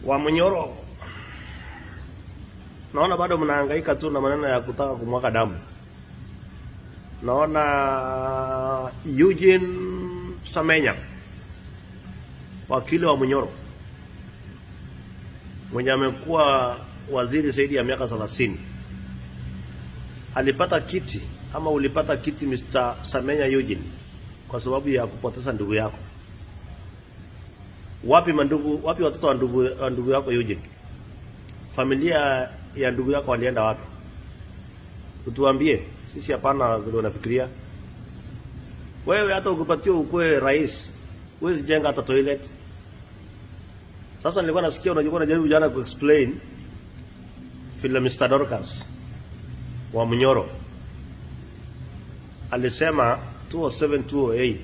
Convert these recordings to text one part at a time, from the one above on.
wa Munyoro, naona bado mnahangaika tu na maneno ya kutaka kumwaga damu. Naona Eugene Samenya, wakili wa Munyoro, mwenye amekuwa waziri zaidi ya miaka 30, alipata kiti ama ulipata kiti Mr. Samenya Eugene kwa sababu ya kupoteza ndugu yako. Wapi watoto wa ndugu yako Eugene? Familia ya ndugu yako walienda wapi? Utuambie, sisi hapana vile unafikiria. Wewe hata ukipatiwa ukue rais, huwezi jenga hata toilet. Sasa nilikuwa nasikia unajaribu jana ku-explain vile Mr. Dorcas wa Munyoro alisema 207-208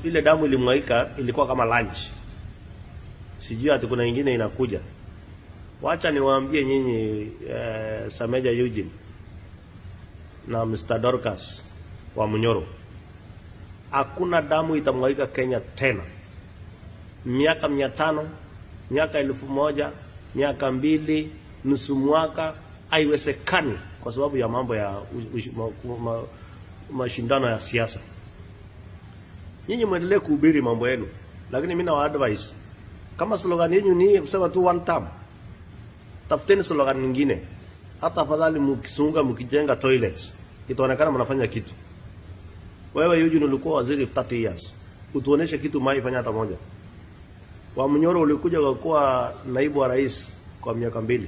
ile damu ilimwaika ilikuwa kama lunch. Sijui ati kuna nyingine inakuja. Wacha niwaambie nyinyi Samenya Eugene na Mr. Dorcas wa Munyoro, hakuna damu itamwaika Kenya tena. Miaka 500, miaka 1000, miaka 2, nusu mwaka haiwezekani kwa sababu ya mambo ya mashindano ya siasa. Nyinyi muendelee kuhubiri mambo yenu, lakini mimi na advice, kama slogan yenu ni kusema tu one term, tafuteni slogan nyingine. Hata afadhali mkisunga mkijenga toilets, itaonekana mnafanya kitu. Wewe Eugene ulikuwa waziri 30 years, utuoneshe kitu maifanya hata moja. Wa Munyoro ulikuja kwa kuwa naibu wa rais kwa miaka 2.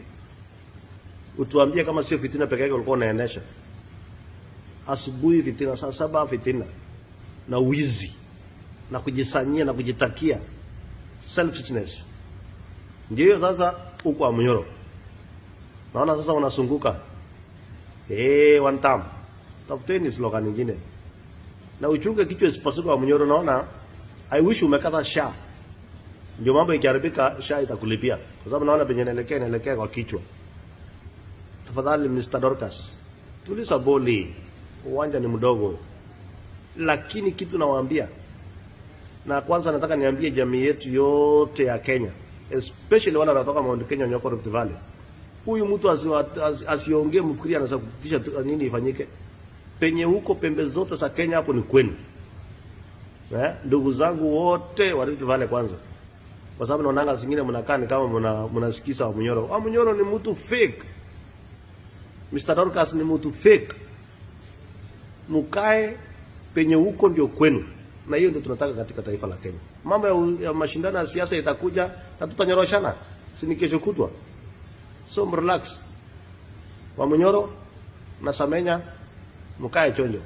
Utuambie kama sio fitina peke yake ulikuwa unaendesha. Asubuhi fitina, saa 7 fitina na wizi na kujisanyia na kujitakia, selfishness. Ndio sasa uko wa Munyoro. Naona sasa unasunguka. One time. Tafuteni slogan nyingine. Na uchunge kichwa isipasuka wa Munyoro. Naona I wish umekata SHA. Ndio mambo ikiharibika SHA itakulipia. Kwa sababu naona penye inaelekea kwa kichwa. Tafadhali Mr. Dorcas, tuliza boli. Uwanja ni mdogo. Lakini kitu nawaambia, na kwanza nataka niambie jamii yetu yote ya Kenya, especially wale wanatoka Mount Kenya, Nyoko, Rift Valley. Huyu mtu asiongee mfikiria anaweza kutisha nini ifanyike. Penye huko pembe zote za Kenya hapo ni kwenu. Ndugu zangu wote wa Rift Valley kwanza. Kwa sababu naonanga zingine mnakaa ni kama mnasikiza wa Munyoro. Wa Munyoro ni mtu fake. Mr. Dorcas ni mtu fake. Mukae penye huko ndio kwenu. Na hiyo ndio tunataka katika taifa la Kenya. Mambo ya mashindano ya siasa itakuja na tutanyoroshana. Si ni kesho kutwa. So relax. Wa Munyoro na Samenya mukae chonjo.